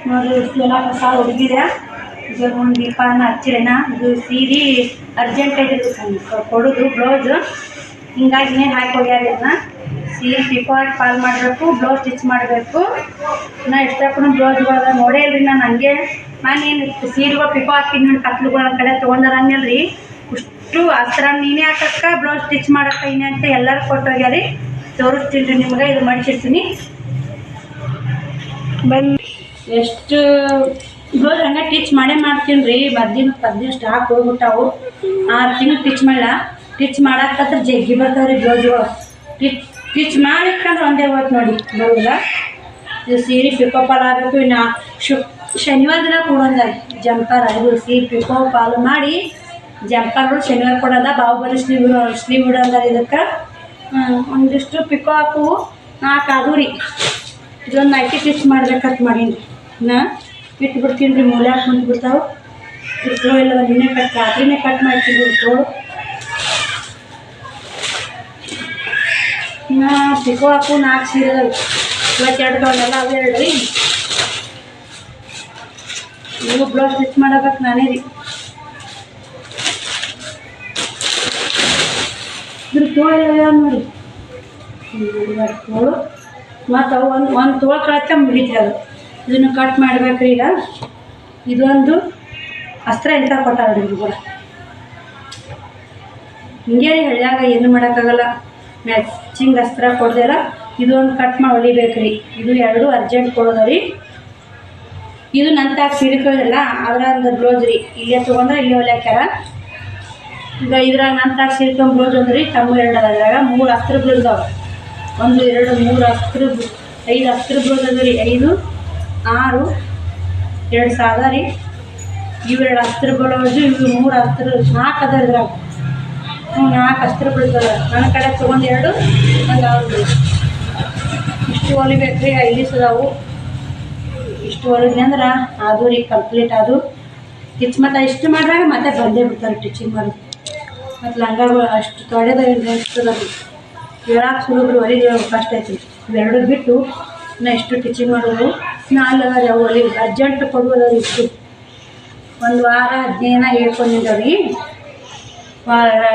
ನೋಡಿರಿ. ಇಷ್ಟೆಲ್ಲ ಕಸ ಹುಡುಗಿದೆ. ದೇವ್ರ ಮುಂದೆ ದೀಪನ ಹಚ್ಚಿರೇನ. ಇದು ಸೀರೆ ಅರ್ಜೆಂಟ್ ಆಗಿದ್ದು ಕೊಡೋದು ಬ್ಲೌಸು. ಹಿಂಗಾಗಿ ಹಾಕಿ ಹೋಗ್ಯಾರ. ಸೀರೆ ಪಿಕೋಟ್ ಪಾಲ್ ಮಾಡಬೇಕು, ಬ್ಲೌಸ್ ಸ್ಟಿಚ್ ಮಾಡಬೇಕು. ನಾ ಇಷ್ಟಪಟ್ಟು ಬ್ಲೌಸ್ಗಳದ ನೋಡೇ ಇಲ್ರಿ. ನಾನು ಹಂಗೆ ನಾನೇನು ಸೀರೆಗಳು ಪಿಕೋ ಹಾಕಿನಿ ನೋಡಿ. ಕತ್ಲುಗಳ ಕಡೆ ತೊಗೊಂಡಾರ ಅನ್ನಲ್ರಿ. ಅಷ್ಟು ಅಸ್ತ್ರ ನೀನೇ ಹಾಕಕ್ಕ ಬ್ಲೌಸ್ ಸ್ಟಿಚ್ ಮಾಡಕ್ಕ ಇನ್ನೇ ಅಂತ ಎಲ್ಲರೂ ಕೊಟ್ಟು ಹೋಗ್ಯಾರಿ. ತೋರಿಸ್ತೀನಿ ರೀ ನಿಮ್ಗೆ. ಇದು ಮಡಿಸಿರ್ತೀನಿ. ಬಂದು ಎಷ್ಟು ಬ್ಲೌಸ್ ಹಂಗೆ ಟಿಚ್ ಮಾಡೇ ಮಾಡ್ತೀನಿ ರೀ. ಮದ್ದಿನ ಸ್ಟಾಕ್ ಹೋಗ್ಬಿಟ್ಟಾವು. 6 ತಿಂಗಳು ಟಿಚ್ ಮಾಡಲ್ಲ. ಟಿಚ್ ಮಾಡಕ್ಕಂದ್ರೆ ಜಗ್ಗಿ ಬರ್ತಾವ್ರಿ ಬ್ಲೌಸ್ಗಳು. ಟಿಚ್ ಮಾಡಿಕ್ಕಂದ್ರೆ ಒಂದೇ ಹೋಯ್ತು ನೋಡಿ ಬ್ಲೌಸ. ಇದು ಸೀರೆ ಪಿಕೋ ಪಾಲ್ ಆಗಬೇಕು. ಇನ್ನು ಶನಿವಾರ ದಿನ ಕೊಡೋದ ಜಂಪರ್. ಇದು ಸೀರೆ ಪಿಕೋ ಪಾಲು ಮಾಡಿ ಜಂಪರ್ಗಳು ಶನಿವಾರ ಕೊಡೋದ. ಬಾಹುಬಲಿ ಸ್ಲೀವ್ ಇಡೋದ. ಇದಕ್ಕೆ ಒಂದಿಷ್ಟು ಪಿಕೋ ಹಾಕು 4 ಅದು ರೀ. ಇದೊಂದು ನೈಟಿ ಸ್ಟಿಚ್ ಮಾಡ್ಬೇಕಂತ ಮಾಡೀನಿ. ನಾ ಇಟ್ಬಿಡ್ತೀನಿ ರೀ. ಮೂಲ್ಯಾಕೆ ಕುಂತ್ಬಿಡ್ತಾವೆ. ಇಟ್ಲು ಇಲ್ಲ ನಿನ್ನೆ ರಾತ್ರಿನೇ ಕಟ್ ಮಾಡ್ತೀನಿ ಇಟ್ಲು. ನಾ ಪಿಕೋ ಹಾಕು 4 ಸೀರೆ ಅದಾವೆ. 22 ತಗೊಂಡೆಲ್ಲ ಅವೇ 2 ರೀ. ಇವು ಬ್ಲೌಸ್ ಸ್ಟಿಚ್ ಮಾಡಬೇಕು ನಾನೇ ರೀ. ಇದ್ರ ತೋಳೆಲ್ಲ ನೋಡಿ. ತೋಳು ಮತ್ತು ಅವು ಒಂದು ತೋಳು ಕಳತ್ತೆ ಮುಗಿತ್ರಿ. ಅದು ಇದನ್ನು ಕಟ್ ಮಾಡ್ಬೇಕ್ರಿ. ಈಗ ಇದೊಂದು ಅಸ್ತ್ರ ಎಂತ ಕೊಟ್ಟಾರ ಕೂಡ ಹಿಂಗೆ ಹಳ್ಳಿಯಾಗ ಏನು ಮಾಡೋಕ್ಕಾಗಲ್ಲ. ಮ್ಯಾಚಿಂಗ್ ಅಸ್ತ್ರ ಕೊಡ್ದೆಲ್ಲ ಇದೊಂದು ಕಟ್ ಮಾಡಿ ಹೊಲಿಬೇಕ್ರಿ. ಇದು 2 ಅರ್ಜೆಂಟ್ ಕೊಡೋದವ್ರಿ. ಇದು ನನ್ನ ಸೀರೆ ಕಳಿಲ್ಲ. ಅದ್ರ ಒಂದು ಬ್ಲೌಸ್ ರೀ. ಇಲ್ಲೇ ತೊಗೊಂಡ್ರೆ ಇಲ್ಲೇ ಹೊಲಿಯಾಕ್ಯಾರ. ಈಗ ಇದ್ರಾಗ ನನ್ನ ಸೀರೆ ತೊಗೊಂಡು ಬ್ಲೌಸ್ ಅಂದ್ರಿ. ತಮ್ಮ 2 ಅದ್ರಾಗ 3 ಅಸ್ತ್ರ ಬ್ಲೌಸ್ ಅದಾವೆ. 1 2 3 ಅಸ್ತ್ರ 5 ಅಸ್ತ್ರ ಬ್ಲೌಸ್ ಅದ ರೀ. 5 6 2 ಸಾದಾ ರೀ. ಇವು 2 ಅಸ್ತ್ರ ಬ್ಲೌಸು. ಇವು 3 ಅಸ್ತ್ರ 4 ಅದ ಇದ್ರಾಗ. 4 ಅಸ್ತ್ರ ಬ್ಲೌಸ್ ಅದ. ನನ್ನ ಕಡೆ ತೊಗೊಂಡು 2 ಹಂಗೆ ಅವ್ರು ಇಷ್ಟು ಹೊಲಿಬೇಕು ರೀ. 5 ಅದಾವು. ಇಷ್ಟು ಹೊಲಿದ್ನಿ ಅಂದ್ರೆ ಅದು ರೀ ಕಂಪ್ಲೀಟ್. ಅದು ಟಿಚ್ ಮತ್ತು ಇಷ್ಟು ಮಾಡಿದಾಗ ಮತ್ತೆ ಬಂದೇ ಬಿಡ್ತಾರೆ ಟಿಚಿಂಗ್ ಮಾಡೋದು. ಮತ್ತು ಲಂಗಗಳು ಅಷ್ಟು ತೊಳೆದ ಎಷ್ಟದ ರೀ. ಹೇಳಕ್ಕೆ ಸುಲಭರು ಹೊಲಿಗೆ ಕಷ್ಟ ಐತಿ. ಇವೆರಡು ಬಿಟ್ಟು ನಾ ಇಷ್ಟು ಟಿಚಿಂಗ್ ಮಾಡೋದು. ನಾಲ್ಕು ಯಾವ ಹೊಲಿ ಅರ್ಜೆಂಟ್ ಕೊಡುವುದವ್ರು ಇಷ್ಟು 1 ವಾರ 15 ದಿನ ಹೇಳ್ಕೊಂಡಿದ್ದಾವ್ರಿ.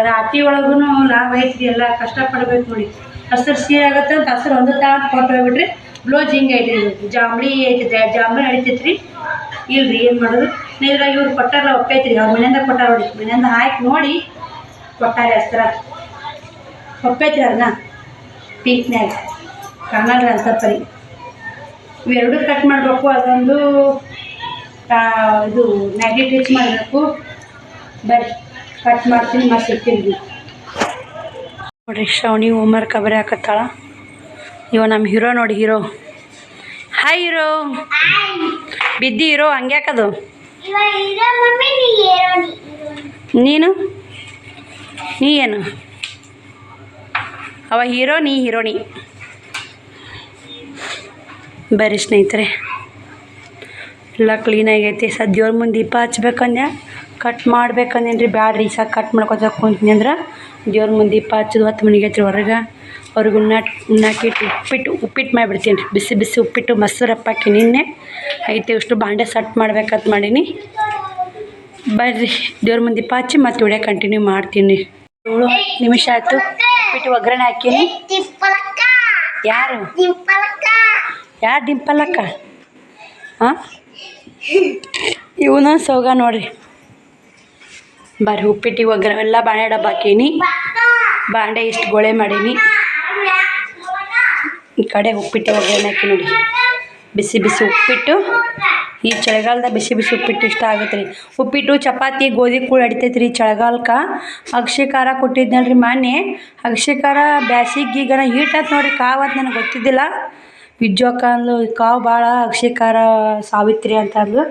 ರಾತ್ರಿ ಒಳಗೂ ಲಾಭ ಐತ್ರಿ. ಎಲ್ಲ ಕಷ್ಟಪಡ್ಬೇಕು ನೋಡಿ. ಹಸಿರು ಸೀರೆ ಆಗುತ್ತೆ ಅಂತ ಹಸಿರು ಒಂದು ತಾವು ಕೊಟ್ಟು ಹೋಗ್ಬಿಟ್ರಿ. ಬ್ಲೌಸ್ ಹಿಂಗೆ ಐತಿ. ಜಾಂಬಳಿ ಐತಿ. ಜಾಂಬಳಿ ನಡೀತೈತೆ ರೀ. ಇಲ್ರಿ ಏನು ಮಾಡೋದು. ಇದ್ರಾಗ ಇವ್ರು ಕೊಟ್ಟಾರ ಒಪ್ಪೈತ್ರಿ. ಅವ್ರ ಮನೆಯಿಂದ ಕೊಟ್ಟಾರ ನೋಡಿ. ಮನೆಯಿಂದ ಹಾಕಿ ನೋಡಿ ಕೊಟ್ಟಾರೆ ಅಸ್ತ್ರ. ಒಪ್ಪೈತ್ರಿ. ಅದನ್ನ ಪೀಕ್ನ್ಯಾಗ ಕಾಣಲ್ರಿ ಅಂತ ಪರಿ. ಇವೆರಡು ಕಟ್ ಮಾಡಬೇಕು. ಅದೊಂದು ಇದು ಮ್ಯಾಗಿ ಟಿಚ್ ಮಾಡಬೇಕು. ಬರ್ರಿ ಕಟ್ ಮಾಡ್ತೀನಿ. ಮತ್ತೆ ಸಿಗ್ತೀನಿ ನೋಡಿರಿ. ಶ್ರಾವಣಿ ಹೋಮ್ವರ್ಕ್ ಬರೀ ಹಾಕತ್ತಾಳ. ಇವ ನಮ್ಮ ಹೀರೋ ನೋಡಿ. Hero hi hero. ಬಿದ್ದಿ ಹೀರೋ ಹಂಗ್ಯಾಕದು. ನೀನು ನೀ ಏನು ಅವ ಹೀರೋ, ನೀ ಹೀರೋಣಿ. ಬರ್ರಿ ಸ್ನೇಹಿತರೆ. ಎಲ್ಲ ಕ್ಲೀನಾಗೈತಿ. ಸದ್ಯವ್ರ ಮುಂದೆ ದೀಪ ಹಚ್ಬೇಕಂದೆ ಕಟ್ ಮಾಡ್ಬೇಕಂದೇನು ರೀ. ಬ್ಯಾಡ್ರಿ ಸಾಕು ಕಟ್ ಮಾಡ್ಕೊತ ಕುಂತೀನಿ ಅಂದ್ರೆ ದೇವ್ರ ಮುಂದೆ ದೀಪ ಹಚ್ಚೋದು 10 ಮಣಿಗೆ ಐತ್ರಿ. ಹೊರಗೆ ಅವ್ರಿಗೆ ಉಣ್ಣಾಕಿಟ್ಟು ಉಪ್ಪಿಟ್ಟು ಮಾಡಿಬಿಡ್ತೀನಿ ರೀ. ಬಿಸಿ ಬಿಸಿ ಉಪ್ಪಿಟ್ಟು ಮೊಸರಪ್ಪ ಹಾಕಿ ನಿನ್ನೆ ಐತೆ. ಇಷ್ಟು ಬಾಂಡೆ ಸಟ್ ಮಾಡ್ಬೇಕಂತ ಮಾಡೀನಿ. ಬರ್ರಿ ದೇವ್ರ ಮುಂದೆ ದೀಪ ಹಚ್ಚಿ ಮತ್ತೆ ವಿಡಿಯೋ ಕಂಟಿನ್ಯೂ ಮಾಡ್ತೀನಿ. 7 ನಿಮಿಷ ಆಯಿತು. ಉಪ್ಪಿಟ್ಟು ಒಗ್ಗರಣೆ ಹಾಕೀನಿ. ಯಾರು ಯಾರು ಡಿಂಪಲಕ್ಕ? ಹಾಂ, ಇವನ ಸೋಗ ನೋಡ್ರಿ. ಬರ್ರಿ ಉಪ್ಪಿಟ್ಟಿಗೆ ಒಗ್ಗರಣೆ ಎಲ್ಲ ಬಾಣೆ ಡಬ್ಬ ಹಾಕೀನಿ. ಬಾಂಡೆ ಇಷ್ಟು ಗೋಳೆ ಮಾಡೀನಿ. ಈ ಕಡೆ ಉಪ್ಪಿಟ್ಟು ಒಗ್ಗರಣೆ ಹಾಕಿ ನೋಡಿ. ಬಿಸಿ ಬಿಸಿ ಉಪ್ಪಿಟ್ಟು. ಈ ಚಳಿಗಾಲದ ಬಿಸಿ ಬಿಸಿ ಉಪ್ಪಿಟ್ಟು ಇಷ್ಟ ಆಗುತ್ತೆ ರೀ. ಉಪ್ಪಿಟ್ಟು ಚಪಾತಿ ಗೋಧಿ ಕೂಡ ಅಡಿತೈತೆ ರೀ ಚಳಿಗಾಲಕ್ಕೆ. ಅಗಸೆ ಖಾರ ಕೊಟ್ಟಿದ್ನಲ್ರಿ ಮೊನ್ನೆ. ಅಗಸೆ ಖಾರ ಬ್ಯಾಸಿಗೀಗನ ಹೀಟತ್ ನೋಡಿರಿ. ಕಾವತ್ತು ನನಗೆ ಗೊತ್ತಿದ್ದಿಲ್ಲ. ವಿಜ್ಜೋಕ ಅಂದ್ಲು ಕಾವು ಭಾಳ ಅಗಸೆ ಖಾರ ಸಾವಿತ್ರಿ ಅಂತ ಅಂದ್ಲು.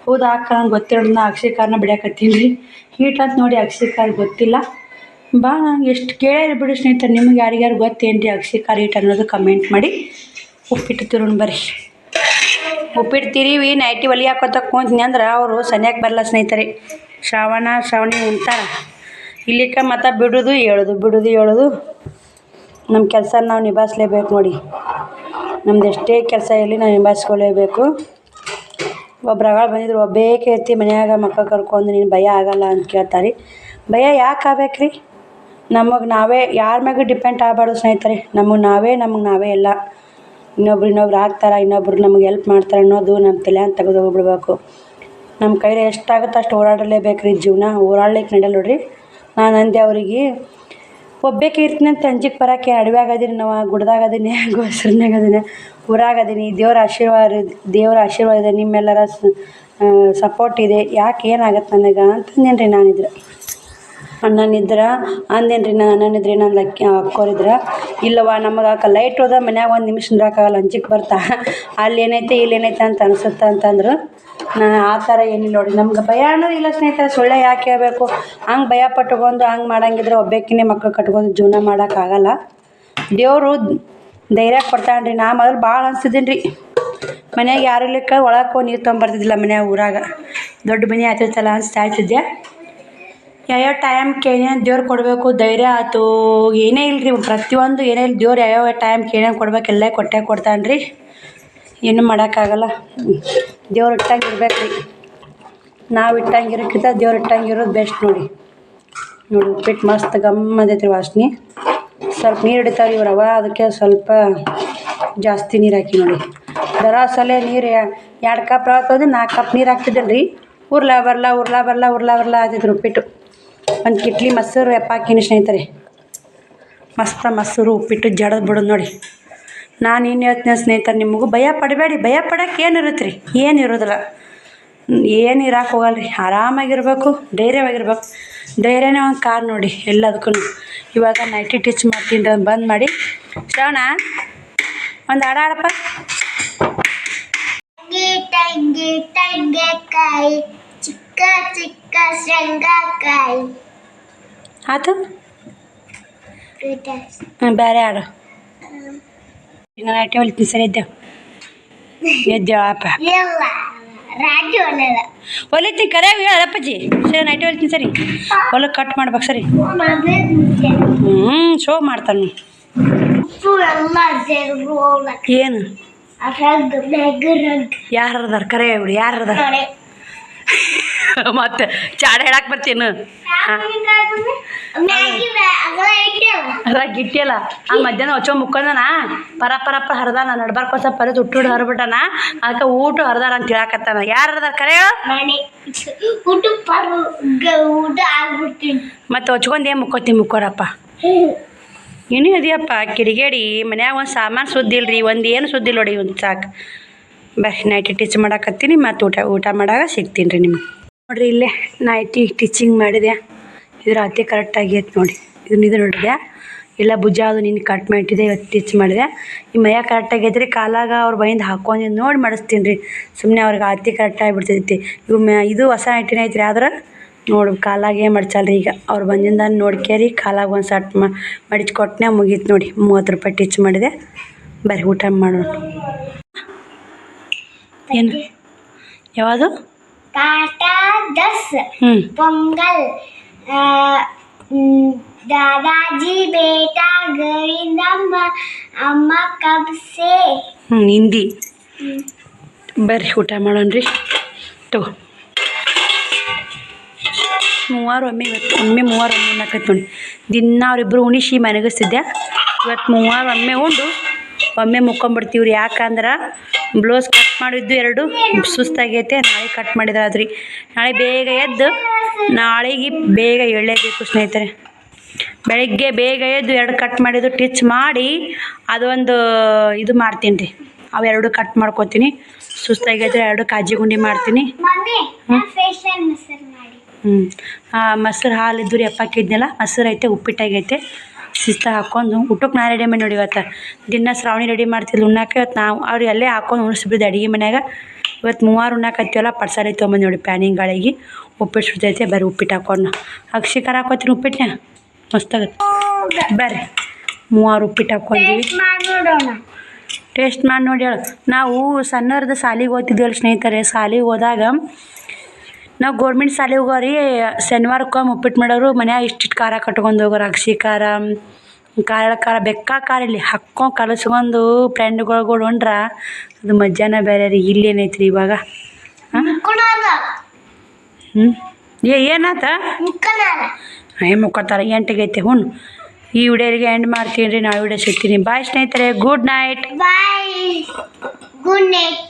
ಹೌದು ಹಾಕ ನಂಗೆ ಗೊತ್ತಿರೋದು. ನಾ ಅಗಸೆ ಖಾರನ ಬಿಡ್ಯಾಕತ್ತೀನಿ ರೀ. ಹೀಟತ್ ನೋಡಿ ಅಗಸೆ ಖಾರ ಗೊತ್ತಿಲ್ಲ. ನಂಗೆ ಎಷ್ಟು ಕೇಳಿ ಬಿಡು ಸ್ನೇಹಿತರೆ. ನಿಮ್ಗೆ ಯಾರಿಗ್ಯಾರು ಗೊತ್ತೇನು ರೀ ಅಗಸೆ ಖಾರ ಹಿಟ್ಟು ಅನ್ನೋದು ಕಮೆಂಟ್ ಮಾಡಿ. ಉಪ್ಪಿಟ್ಟು ತಿರೋಣ ಬರ್ರಿ. ಉಪ್ಪಿಟ್ಟು ತಿರಿವಿ ನೈಟಿ ಒಲಿ ಹಾಕೋತ ಕೂತೀನಿ ಅಂದ್ರೆ ಅವರು ಸನ್ಯಾಕೆ ಬರಲ್ಲ ಸ್ನೇಹಿತರೆ. ಶ್ರಾವಣಿ ಉಂಟಾರ ಇಲ್ಲಿಕ ಮತ್ತು ಬಿಡೋದು ಹೇಳೋದು. ನಮ್ಮ ಕೆಲಸ ನಾವು ನಿಭಾಯಿಸ್ಲೇಬೇಕು ನೋಡಿ. ನಮ್ದು ಎಷ್ಟೇ ಕೆಲಸ ಇರಲಿ ನಾವು ನಿಭಾಯಿಸ್ಕೊಳ್ಳೇಬೇಕು. ಒಬ್ರಗಳು ಬಂದಿದ್ರು, ಒಬ್ಬೇ ಕೇಳ್ತಿ ಮನ್ಯಾಗ ಮಕ್ಕಳು ಕರ್ಕೊಂಡು ನೀನು ಭಯ ಆಗಲ್ಲ ಅಂತ ಕೇಳ್ತಾರೆ. ಭಯ ಯಾಕೆ ಆಗ್ಬೇಕ್ರಿ? ನಮಗೆ ನಾವೇ ಯಾರ ಮ್ಯಾಗ ಡಿಪೆಂಡ್ ಆಗಬಾರ್ದು ಸ್ನೇಹಿತರೆ. ನಮಗೆ ನಾವೇ ಎಲ್ಲ. ಇನ್ನೊಬ್ರು ಆಗ್ತಾರೆ, ಇನ್ನೊಬ್ರು ನಮಗೆ ಹೆಲ್ಪ್ ಮಾಡ್ತಾರೆ ಅನ್ನೋದು ನಮ್ಮ ತಲೆಯನ್ನು ತೆಗೆದು ಹೋಗ್ಬಿಡ್ಬೇಕು. ನಮ್ಮ ಕೈಲಿ ಎಷ್ಟಾಗುತ್ತೆ ಅಷ್ಟು ಓಡಾಡಲೇಬೇಕು ರೀ. ಜೀವನ ಓಡಾಡ್ಲಿಕ್ಕೆ ನಡೆಯಲ್ಲ ನೋಡ್ರಿ. ನಾನು ಅಂದೆ ಅವ್ರಿಗೆ, ಒಬ್ಬೇಕೆ ಇರ್ತೀನಿ ಅಂತ ಅಂಜಿಕೆ ಬರೋಕ್ಕೆ. ಅಡವ್ಯಾಗದೀನಿ, ನಾವು ಗುಡ್ದಾಗದೀನಿ, ಗೋಸರ್ನಾಗದೀನಿ, ಊರಾಗದೀನಿ. ದೇವ್ರ ಆಶೀರ್ವಾದ ಇದೆ, ನಿಮ್ಮೆಲ್ಲರ ಸಪೋರ್ಟ್ ಇದೆ. ಯಾಕೆ ಏನಾಗತ್ತೆ ನನಗೆ ಅಂತಂದೇನು ರೀ. ನಾನಿದ್ರೆ ಅಣ್ಣನಿದ್ರೆ ಅಂದೇನು ರೀ. ಅಣ್ಣನಿದ್ರೆ ನನ್ನ ಅಕ್ಕೋರಿದ್ರೆ ಇಲ್ಲವ ನಮಗೆ ಲೈಟ್ ಹೋದ ಮನ್ಯಾಗ ಒಂದು ನಿಮಿಷ ನಿಂದ್ರಾಕಾಗಲ್ಲ, ಅಂಜಿಕೆ ಬರ್ತಾ. ಅಲ್ಲಿ ಏನೈತೆ ಇಲ್ಲಿ ಏನೈತೆ ಅಂತ ಅನಿಸುತ್ತೆ ಅಂತಂದ್ರು. ನಾನು ಆ ಥರ ಏನಿಲ್ಲ ನೋಡಿ. ನಮ್ಗೆ ಭಯ ಅನ್ನೋದು ಇಲ್ಲ ಸ್ನೇಹಿತರೆ. ಸುಳ್ಳೆ ಯಾಕೆ ಹೇಳ್ಬೇಕು? ಹಂಗೆ ಭಯ ಪಟ್ಕೊಂಡು ಹಂಗೆ ಮಾಡಂಗಿದ್ರೆ ಒಬ್ಬೇಕಿನೇ ಮಕ್ಳು ಕಟ್ಕೊಂಡು ಜೀವನ ಮಾಡೋಕ್ಕಾಗಲ್ಲ. ದೇವರು ಧೈರ್ಯ ಕೊಡ್ತಾನೆ ರೀ. ನಾ ಮೊದಲು ಭಾಳ ಅನ್ಸಿದ್ದೀನಿ ರೀ. ಮನ್ಯಾಗ ಯಾರು ಇರ್ಲಿಕ್ಕೆ ಒಳಗೆ ನೀರು ತೊಗೊಂಬರ್ತಿದ್ದಿಲ್ಲ. ಮನ್ಯಾಗ ಊರಾಗ ದೊಡ್ಡ ಮನೆ ಆಗ್ತಿರ್ತಲ್ಲ ಅನಿಸ್ತಾಯಿದ್ದೆ. ಯಾವ್ಯಾವ ಟೈಮ್ಗೆ ಏನೇನು ದೇವ್ರು ಕೊಡಬೇಕು, ಧೈರ್ಯ ಆಯ್ತು ಏನೇ ಇಲ್ಲರಿ. ಪ್ರತಿಯೊಂದು ಏನೇ ಇಲ್ಲ ದೇವ್ರು ಯಾವ್ಯಾವ ಟೈಮ್ಗೆ ಏನೇನು ಕೊಡ್ಬೇಕು ಎಲ್ಲ ಕೊಡ್ತಾನೆ ರೀ. ಏನು ಮಾಡೋಕ್ಕಾಗಲ್ಲ. ದೇವ್ರು ಇಟ್ಟಂಗೆ ಇರ್ಬೇಕು ರೀ. ನಾವು ಇಟ್ಟಂಗೆ ಇರೋಕ್ಕಿಂತ ದೇವ್ರು ಇಟ್ಟಂಗೆ ಇರೋದು ಬೆಸ್ಟ್ ನೋಡಿ. ಉಪ್ಪಿಟ್ಟು ಮಸ್ತ್ ಗಮ್ಮದೈತ್ರಿ ವಾಸನೆ. ಸ್ವಲ್ಪ ನೀರು ಹಿಡಿತಾವ್ರಿ ಇವ್ರು ರವೆ, ಅದಕ್ಕೆ ಸ್ವಲ್ಪ ಜಾಸ್ತಿ ನೀರು ಹಾಕಿ ನೋಡಿ. ದರಾಸಲೆ ನೀರು 2 ಕಪ್ ರವೆ ತೊಗೊಂಡು 4 ಕಪ್ ನೀರು ಹಾಕ್ತಿದ್ದೇನೆ ರೀ. ಉರ್ಲಾ ಬರಲ್ಲ ಆಗ್ತೈತ್ರಿ ಉಪ್ಪಿಟ್ಟು. ಒಂದು ಕಿಟ್ಲಿ ಮೊಸರು ಹಾಕಿನಿ ಸ್ನೇಹಿತರೆ. ಮಸ್ತ ಮೊಸರು ಉಪ್ಪಿಟ್ಟು ಜಡದ್ ಬಿಡೋದು ನೋಡಿ. ನಾನು ಏನು ಹೇಳ್ತೀನಿ ಸ್ನೇಹಿತರೆ, ನಿಮಗೂ ಭಯ ಪಡಬೇಡಿ. ಭಯ ಪಡೋಕೆ ಏನಿರುತ್ತೆ ರೀ? ಏನು ಇರೋದಿಲ್ಲ. ಏನು ಇರೋಕೆ ಹೋಗಲ್ಲ ರೀ. ಆರಾಮಾಗಿರ್ಬೇಕು, ಧೈರ್ಯವಾಗಿರ್ಬೇಕು. ಧೈರ್ಯನೇ ಒಂದು ಕಾರ್ ನೋಡಿ ಎಲ್ಲದಕ್ಕೂ. ಇವಾಗ ನೈಟಿ ಟಿಚ್ ಮಾಡ್ತೀನಿ ರೀ. ಅದನ್ನು ಬಂದ್ ಮಾಡಿ. ಶ್ರವಣ ಒಂದು ಹಾಡಪ್ಪ. ತಂಗೆಕಾಯಿ ಚಿಕ್ಕ ಚಿಕ್ಕ ಶೇಂಗಾಕಾಯಿ ಆಯ್ತು. ಬೇರೆ ಹಾಡು. ನಾನು ನೈಟಿ ಹೊಲಿತೀನಿ ಸರಿ. ಎದ್ದೇಳಪ್ಪ. ಹೊಲಿತೀನಿ ಕರೆ ಹೇಳಪ್ಪಜ್ಜಿ. ಸರಿ ನೈಟಿ ಹೊಲಿತೀನಿ ಸರಿ. ಹೊಲಕ್ಕೆ ಕಟ್ ಮಾಡ್ಬೇಕು ಸರಿ. ಶೋ ಮಾಡ್ತಾನೆ. ಏನು ಯಾರು ಅದಾರ ಕರೆ ಹೇಳ್ಬಿಡಿ. ಯಾರು ಅದಾರ ಮತ್ತೆ ಚಾಡ ಹೇಳಕ್ಕೆ ಬರ್ತೀನು? ಅದ ಗಿಟ್ಟಿಯಲ್ಲ ಹಂಗೆ ಮಧ್ಯಾಹ್ನ ಹೊಚ್ಚೋ ಮುಕ್ಕೊಂಡನ ಪರಪ್ಪ ಹರಿದಾನ. ನಡ್ಬಾರ್ಕ ಸ್ವಲ್ಪ ಪರಿದು ಹುಟ್ಟು ಹರಿಬಿಟ್ಟಾನ. ಅದಕ್ಕೆ ಊಟ ಹರಿದಾರ ಅಂತ ಹೇಳಕತ್ತಾನ. ಯಾರು ಅದಾರ ಕರೆ ಹೇಳು. ಮತ್ತೆ ಹೊಚ್ಕೊಂಡು ಏನು ಮುಕ್ಕೋರಪ್ಪ. ಇನ್ನೂ ಇದೆಯಪ್ಪ ಕಿಡಿಗೇಡಿ. ಮನ್ಯಾಗ ಒಂದು ಸಾಮಾನು ಸುದ್ದಿ ಇಲ್ರಿ. ಒಂದು ಏನು ಸುದ್ದಿ ನೋಡಿ. ಒಂದು ಸಾಕು ಬರ್ರಿ. ನೈಟಿ ಟಿಚ್ ಮಾಡಾಕತ್ತೀನಿ. ಮತ್ತು ಊಟ ಮಾಡಾಗ ಸಿಗ್ತೀನಿ ರೀ ನಿಮ್ಗೆ. ನೋಡಿರಿ ಇಲ್ಲೇ ನೈಟಿ ಟಿಚಿಂಗ್ ಮಾಡಿದೆ. ಇದ್ರ ಅತಿ ಕರೆಕ್ಟಾಗಿ ಐತೆ ನೋಡಿ. ಇದು ನೋಡಿದೆ ಎಲ್ಲ ಭುಜ ಅದು ನಿನ್ನ ಕಟ್ ಮಾಡಿಟ್ಟಿದೆ. ಇವತ್ತು ಟಿಚ್ ಮಾಡಿದೆ. ಈ ಮೈಯ ಕರೆಕ್ಟಾಗಿ ಐತ್ರಿ. ಕಾಲಾಗ ಅವ್ರು ಬೈಂದು ಹಾಕ್ಕೊಂಡು ನೋಡಿ ಮಾಡಿಸ್ತೀನಿ ರೀ. ಸುಮ್ಮನೆ ಅವ್ರಿಗೆ ಅತಿ ಕರೆಕ್ಟಾಗಿ ಬಿಡ್ತೈತಿ. ಇದು ಹೊಸ ನೈಟಿನ ಐತ್ರಿ. ಆದ್ರೆ ನೋಡಿ ಕಾಲಾಗ ಏನು ಮಡ್ಚಲ್ರಿ. ಈಗ ಅವ್ರು ಬಂದಿಂದ ನೋಡ್ಕೇರಿ ಕಾಲಾಗ ಒಂದು ಸಟ್ ಮಡಿಚ್ಕೊಟ್ಟನೆ ಮುಗೀತು ನೋಡಿ. 30 ರೂಪಾಯಿ ಟಿಚ್ ಮಾಡಿದೆ. ಬರ್ರಿ ಊಟ ಮಾಡೋಣ. ಏನು ಯಾವುದು? ಪೊಂಗಲ್ दादाजी बेटा गोविंदಮ್ಮ ಅಮ್ಮ ಕಬ್ಸೆ ಹಿಂದಿ. ಬರ್ರಿ ಊಟ ಮಾಡೋಣ್ರಿ. ತಗೋ 3 ಒಮ್ಮೆ ಇವತ್ತು. ಒಮ್ಮೆ 3 ಅನ್ನಕೈತೆ ನೋಡಿ. ದಿನ ಅವರಿಬ್ಬರು ಉಣಿಸಿ ಮನಗಿಸ್ತಿದ್ದೆ. ಇವತ್ತು ಮೂವರು ಒಮ್ಮೆ ಉಂಡು ಒಮ್ಮೆ ಮುಕ್ಕೊಂಬಿಡ್ತೀವ್ರಿ. ಯಾಕಂದ್ರೆ ಬ್ಲೌಸ್ ಕಟ್ ಮಾಡಿದ್ದು 2 ಸುಸ್ತಾಗೈತೆ. ನಾಳೆ ಕಟ್ ಮಾಡಿದ್ರಾದ್ರಿ. ನಾಳೆ ಬೇಗ ಎದ್ದು ನಾಳೆಗೆ ಬೇಗ ಎಳ್ಳೇಬೇಕು ಸ್ನೇಹಿತರೆ. ಬೆಳಗ್ಗೆ ಬೇಗ ಎದ್ದು 2 ಕಟ್ ಮಾಡಿದ್ದು ಟಿಚ್ ಮಾಡಿ ಅದೊಂದು ಇದು ಮಾಡ್ತೀನಿ ರೀ. ಅವೆರಡು ಕಟ್ ಮಾಡ್ಕೊತೀನಿ. ಸುಸ್ತಾಗೈತೆ 2 ಕಾಜಿ ಗುಂಡಿ ಮಾಡ್ತೀನಿ. ಮಮ್ಮಿ ಫೇಶಿಯಲ್ ಮಸಾಜ್ ಮಾಡಿ. ಮೊಸರು ಹಾಲು ಇದ್ದು ರೀ ಎಪ್ಪಾಕಿದ್ನಲ್ಲ. ಮೊಸರು ಐತೆ, ಉಪ್ಪಿಟ್ಟಾಗೈತೆ. ಶಿಸ್ತ ಹಾಕ್ಕೊಂಡು ಊಟಕ್ಕೆ ನಾ ರೆಡಿ ಮಾಡಿ ನೋಡಿ. ಇವತ್ತು ದಿನ ಶ್ರಾವಣಿ ರೆಡಿ ಮಾಡ್ತಿದ್ಲು ಉಣ್ಣಾಕೆ. ಇವತ್ತು ನಾವು ಅವ್ರು ಎಲ್ಲೇ ಹಾಕೊಂಡು ಉಣಿಸ್ಬಿದ್ದು ಅಡುಗೆ ಮನ್ಯಾಗ. ಇವತ್ತು 3 ಉಣ್ಣಾಕತ್ತೀವಲ್ಲ ಪಡ್ಸಾರಿ ತೊಗೊಂಬಂದು ನೋಡಿ ಪ್ಯಾನಿಂಗ್ ಗಾಳಿಗೆ. ಉಪ್ಪಿಟ್ಟು ಸುತ್ತೈತೆ ಬರ್ರಿ ಉಪ್ಪಿಟ್ಟು ಹಾಕೊಂಡು. ಅಕ್ಷಿಕಾರ ಹಾಕೋತೀನಿ ಉಪ್ಪಿಟ್ಟನ್ನ ಮಸ್ತಾಗತ್ತೆ. ಬರ್ರಿ 3 ಉಪ್ಪಿಟ್ಟು ಹಾಕ್ಕೊಂಡ್ವಿ. ನೋಡೋಣ. ಟೇಸ್ಟ್ ಮಾಡಿ ನೋಡಿ ಹೇಳು. ನಾವು ಸಣ್ಣವ್ರದ್ದು ಶಾಲಿಗೆ ಓದ್ತಿದ್ವಲ್ಲ ಸ್ನೇಹಿತರೆ. ಶಾಲಿಗೆ ಹೋದಾಗ ನಾವು ಗೌರ್ಮೆಂಟ್ ಶಾಲೆಗೆ ಹೋಗೋರಿ. ಶನಿವಾರಕ್ಕೊಮ್ಮೆ ಉಪ್ಪಿಟ್ಟು ಮಾಡೋರು. ಮನ್ಯಾಗ ಇಷ್ಟಿಷ್ಟು ಖಾರ ಕಟ್ಕೊಂಡು ಹೋಗೋರು. ಅಗಸಿ ಖಾರ, ಖಾರ ಬೆಕ್ಕ ಖಾರ ಇಲ್ಲಿ ಹಾಕ್ಕೊಂಡು ಕಲಸ್ಕೊಂಡು ಫ್ರೆಂಡ್ಗಳು ಉಂಡ್ರ ಅದು ಮಧ್ಯಾಹ್ನ ಬೇರೆ ರೀ. ಇಲ್ಲೇನೈತೆ ರೀ ಇವಾಗ. ಏನಾತ ಮುಕ್ಕೋತಾರೆ 8 ಗೈತೆ. ಈ ವಿಡಿಯೋರಿಗೆ ಎಂಡ್ ಮಾಡ್ತೀನಿ ರೀ. ನಾಳೆ ವಿಡಿಯೋ ಸಿಗ್ತೀನಿ. ಬಾಯ್ ಸ್ನೇಹಿತರೆ. Good night. Bye. Good night.